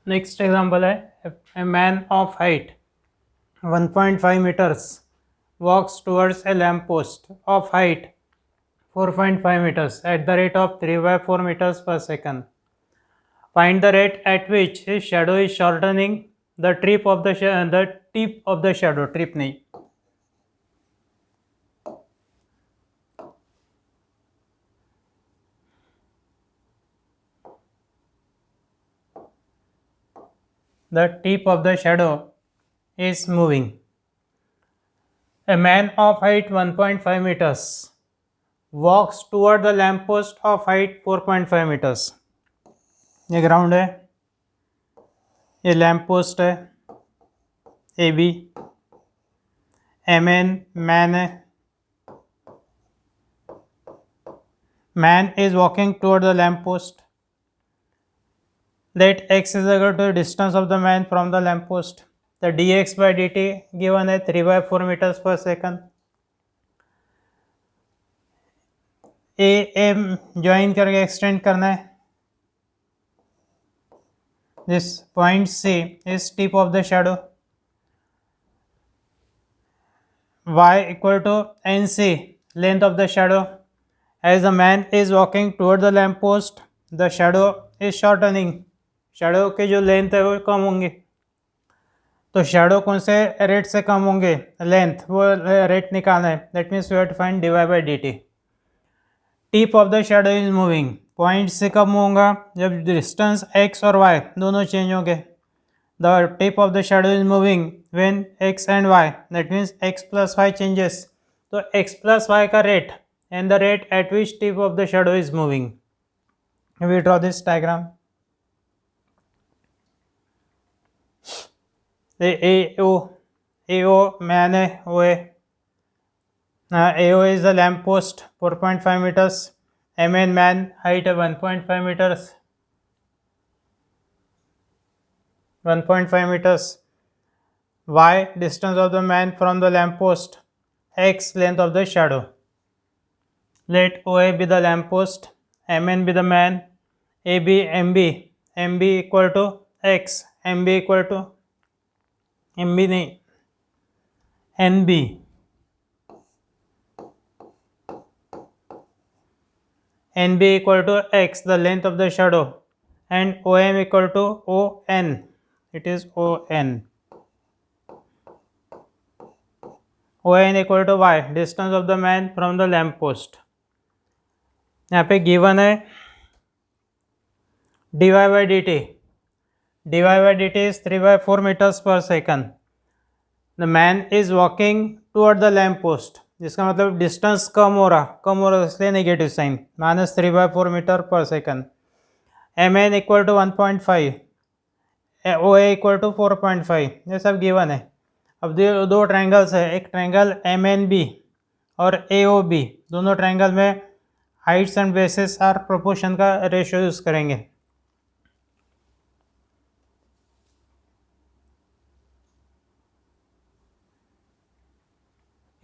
Next example है a man of height 1.5 meters walks towards a lamp post of height 4.5 meters at the rate of 3 by 4 meters per second. Find the rate at which his shadow is shortening the tip of the shadow. Tip नहीं, the tip of the shadow is moving. A man of height 1.5 meters walks toward the lamp post of height 4.5 meters. ये ground है, ये lamp post है A B, M N man है, man is walking toward the lamp post. Let x is equal to the distance of the man from the lamp post. The dx by dt given है 3 by 4 meters per second. A M join करके extend करना है. This point C is tip of the shadow. Y equal to NC, length of the shadow. As the man is walking toward the lamp post, the shadow is shortening. Shadow के जो length है वो कम होंगे. तो shadow कौन से rate से कम होंगे? लेंथ, वो रेट निकालना है. That means we have to find dy by D T. Tip of the shadow is moving. Point से कब होगा? जब डिस्टेंस x और y दोनों चेंज होंगे. The tip of the shadow is moving when x and y, that means x plus y changes. तो x plus y का rate and the rate at which tip of the shadow is moving. We draw this diagram. AO man है, OA. AO is the lamp post 4.5 meters. MN man height है 1.5 meters. 1.5 meters. Y distance of the man from the lamp post. X length of the shadow. Let OA be the lamp post. MN be the man. AB MB. MB equal to X. MB equal to MB नहीं, NB. NB equal to X, the length of the shadow, and OM equal to ON. It is ON. ON equal to Y, distance of the man from the lamp post. यहाँ पे given है dy by dt. dy by dt is 3 by 4 meters per second. The man is walking toward the lamp post. जिसका मतलब distance कम हो रहा इसलिए negative sign, -3 by 4 meter per second. mn equal to 1.5, OA equal to 4.5. ये सब given है. अब दो ट्रायंगल्स है, एक ट्रायंगल MNB और AOB. दोनों ट्रायंगल में heights and basis are proportion का रेशियो यूज़ करेंगे.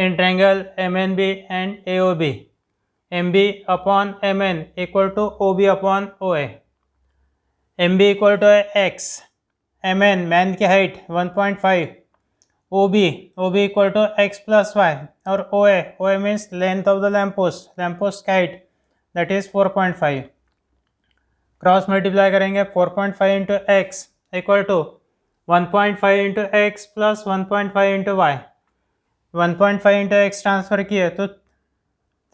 In triangle MNB and AOB, MB upon MN equal to OB upon OA. MB equal to X, MN man की height 1.5, OB equal to X plus Y, और OA means length of the lamp post की height, that is 4.5. Cross multiply करेंगे. 4.5 into x equal to 1.5 into x plus 1.5 into y. 1.5 into x transfer किए तो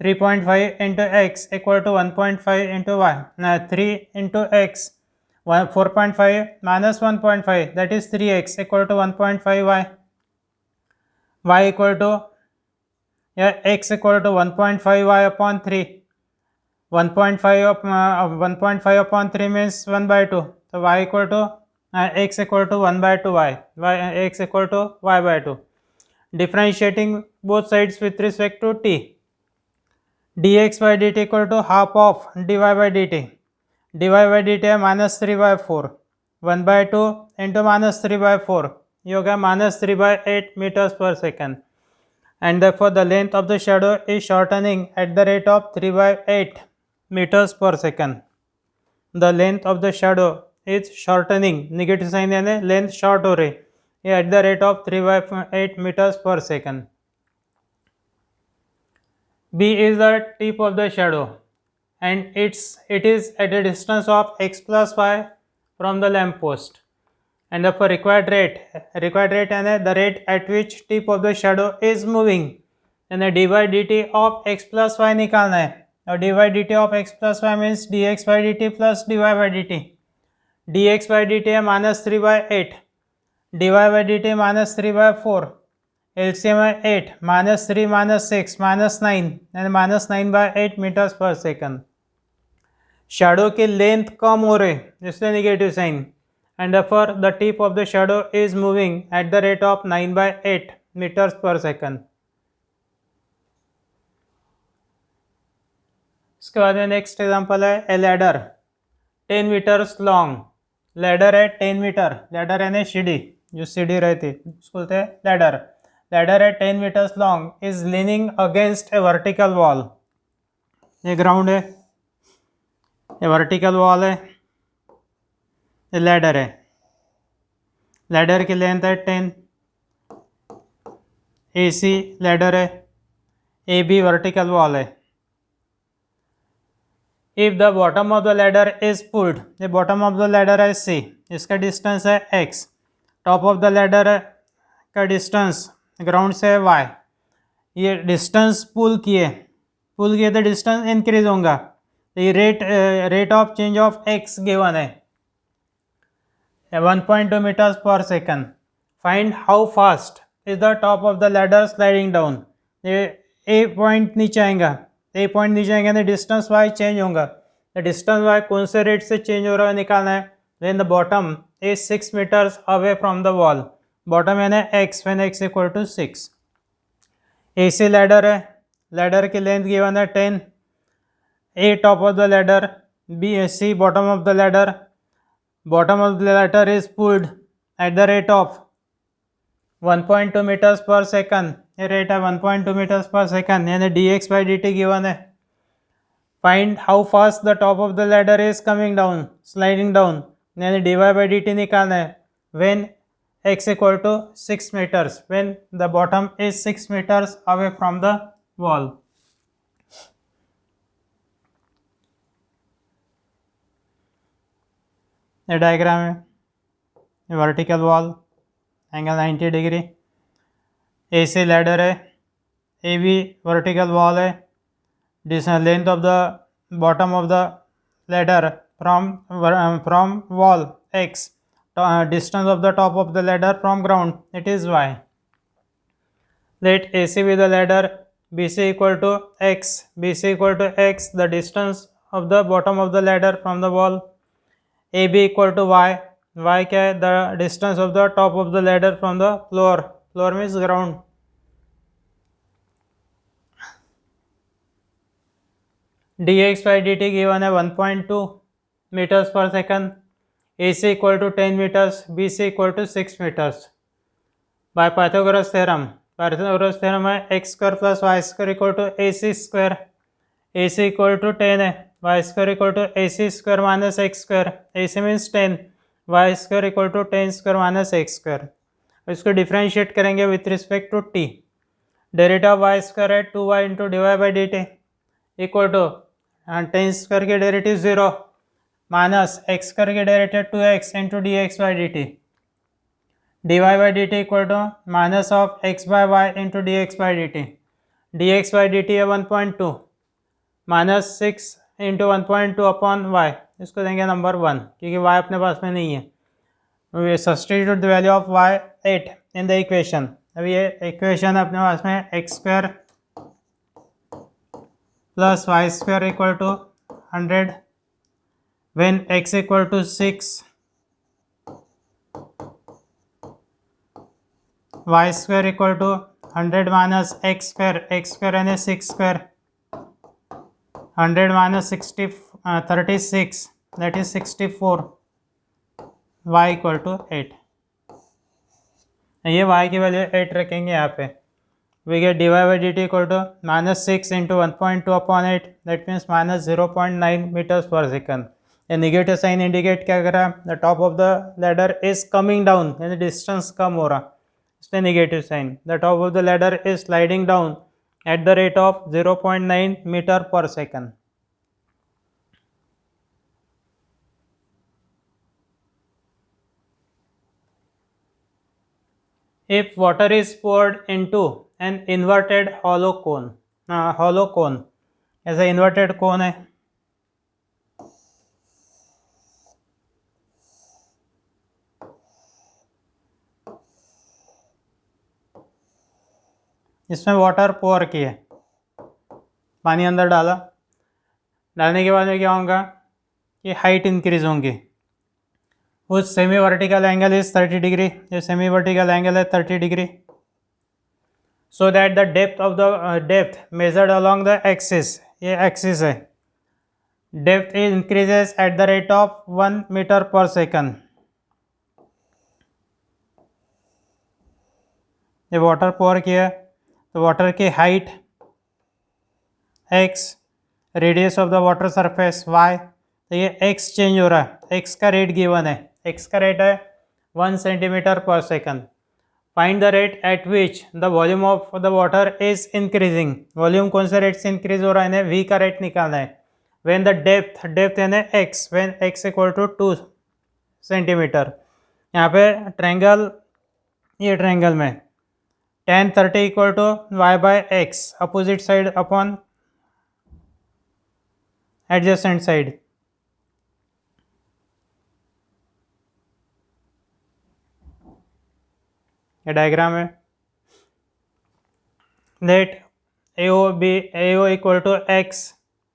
3.5 into x equal to 1.5 into y. 3 into x 4.5 minus 1.5 that is 3x equal to 1.5 वाई. Y equal to या x equal to 1.5 y upon 3. 1.5 upon 3 means 1/2. तो y equal to x equal to 1/2 y. X equal to y/2. differentiating both sides with respect to t. dx by dt equal to half of dy by dt. dy by dt है -3/4. 1/2 into -3/4 ये हो गया -3/8 meters per second. And therefore the length of the shadow is shortening at the rate of 3/8 meters per second. The length of the shadow is shortening, negative sign यानी length short हो रही है at the rate of 3/8 meters per second. B is the tip of the shadow and it is at a distance of x plus y from the lamp post, and the required rate and the rate at which tip of the shadow is moving, and the dy dt of x plus y निकालना है. और dy dt of x plus y means dx by dt plus dy by dt. dx by dt है -3/8, dy by dt -3/4, LCM है 8, -3 -6 -9 and -9/8 meters per second. Shadow की length कम हो रही इसलिए negative sign, and therefore the tip of the shadow is moving at the rate of 9/8 meters per second. इसके बाद में नेक्स्ट एग्जांपल है a ladder 10 meters long. Ladder है 10 मीटर, लैडर यानी सीढ़ी, जो सीढ़ी रहती उसको बोलते हैं लैडर. लैडर है 10 meters long is leaning against a vertical wall. ये ग्राउंड है, ये वर्टिकल वॉल है, ये लैडर है. लैडर की लेंथ है 10. AC लैडर है, AB वर्टिकल वॉल है. If the bottom of the ladder is pulled, ये बॉटम ऑफ द लैडर है C, इसका डिस्टेंस है x. Top of the ladder का डिस्टेंस ग्राउंड से है y. ये डिस्टेंस पुल किए तो डिस्टेंस इंक्रीज होगा. ये rate of change of x given है 1.2 meters per second. Find how fast is the top of the ladder sliding down. ये ए पॉइंट नीचे आएगा तो डिस्टेंस y चेंज होगा. द डिस्टेंस y कौन से रेट से चेंज हो रहा है निकालना है. When the bottom is 6 meters away from the wall. Bottom यानी x when x equal to 6. AC ladder है, लैडर की लेंथ गिवन है 10. A top of the ladder, B C bottom of the ladder. Bottom of the ladder is pulled at the rate of 1.2 meters per second. ये rate है 1.2 meters per second, यानी dx by dt given है. Find how fast the top of the ladder is coming down, sliding down, यानी dy by dt निकालना है. When x equal to 6 meters, when the bottom is 6 meters away from the wall. ये diagram है, vertical wall, angle 90 degree. AC ladder है, AB vertical wall है. Length of the bottom of the ladder from wall x. Distance of the top of the ladder from ground, it is y. Let AC be the ladder, BC equal to x, BC equal to x, the distance of the bottom of the ladder from the wall. AB equal to y, y क्या है, the distance of the top of the ladder from the floor, floor means ground. dx by dt given है 1.2 meters per second. AC equal to 10 meters, BC equal to 6 meters. By Pythagoras theorem है x square plus y square equal to AC square. AC equal to 10 है, y square equal to AC square minus x square. AC means 10, y square equal to 10 square minus x square. इसको differentiate करेंगे with respect to t. Derivative of y square है 2y into dy by dt equal to 10 square के derivative 0 minus x square के derivative 2x into d x by D t. D y by D t equal to minus of x by y into d x by D t. D x by D t है 1.2 minus 6 into 1.2 upon Y. इसको देंगे number 1 क्योंकि Y अपने पास में नहीं है. We substitute the value of y 8 in the equation. अभी ये इक्वेशन अपने पास में x square plus y square equal to 100 when x equal to 6, y square equal to 100 minus x square यानी 6 square, 100 minus 36 that is 64, y equal to 8. ये y की value 8 रखेंगे यहाँ पे. we get dy by dt equal to minus 6 into 1.2 upon 8, that means minus 0.9 meters per second. ये negative sign indicate क्या कर रहा है, the top of the ladder is coming down, यानी डिस्टेंस कम हो रहा, इसलिए negative sign. The top of the ladder is sliding down at the rate of 0.9 meter per second. If water is poured into an inverted hollow cone, ऐसा inverted cone है, इसमें water पोर किए, पानी अंदर डाला, डालने के बाद में क्या होगा कि हाइट इंक्रीज होंगी. उस semi vertical angle is 30 degree, ये सेमी वर्टिकल एंगल है 30 degree. So that the depth measured along the axis, ये एक्सिस है, depth increases at the rate of 1 meter per second. ये वाटर पोर किया तो water की height x, radius of the water surface y, तो ये x change हो रहा है, x का रेट गिवन है, x का रेट है 1 सेंटीमीटर पर second. Find the rate at which the volume of the water is increasing. Volume कौन से रेट से इंक्रीज हो रहा है, v का रेट निकालना है. व्हेन द डेप्थ यानी x, when x equal to 2 centimeter. यहाँ पे ट्रायंगल, ये ट्रायंगल में tan 30 equal to y by x, opposite side upon adjacent side. ये डायग्राम है. Let AO equal to x,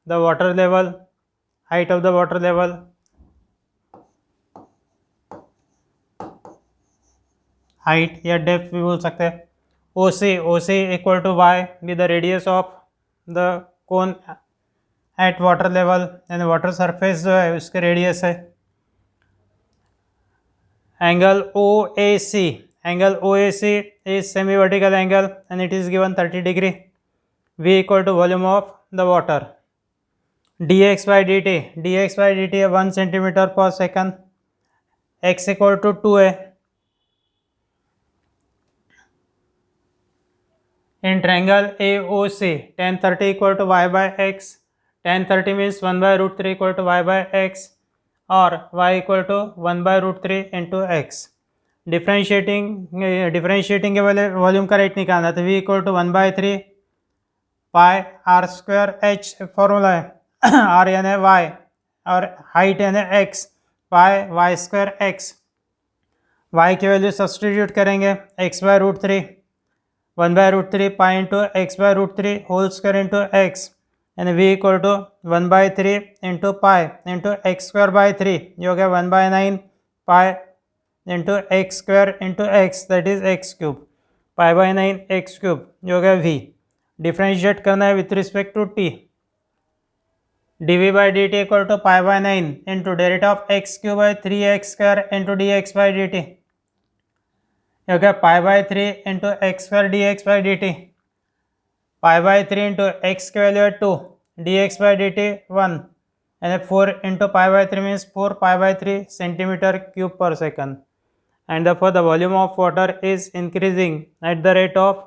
the water level, height of the water level, height या depth भी बोल सकते हैं. OC equal to y be the radius of the cone at water level, यानी water surface जो है उसके रेडियस है. Angle OAC is semi vertical angle and it is given 30 degree. V equal to volume of the water. dx by dt है 1 centimetre पर second, x equal to 2 है. In triangle AOC, tan 30 equal to y by x, tan 30 means 1 by root 3 equal to y by x, और y equal to 1 by root 3 into x. Differentiating के वाले volume का rate निकालना, तो v equal to 1 by 3 pi r square h formula है, r यानी y और height यानी x, pi y square x. y की वैल्यू सब्सटीट्यूट करेंगे, x by root 3, 1 by root 3 pi into x by root 3 whole square into x, and v equal to 1 by 3 into pi into x square by 3, ये हो गया 1 by 9 pi into x square into x, that is x cube, pi by 9 x cube, ये हो गया v. Differentiate करना है with respect to t. dv by dt equal to pi by 9 into derivative of x cube by 3x square into dx by dt, ये हो गया pi by 3 into x square d x by D t. Pi by 3 into x की value है 2, d x by D t 1, यानी 4 into pi by 3 means 4 pi by 3 centimetre cube पर second. And therefore the volume of water is increasing at the rate of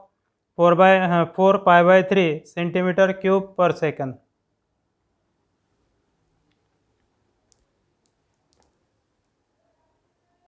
4 pi by 3 centimetre cube पर second.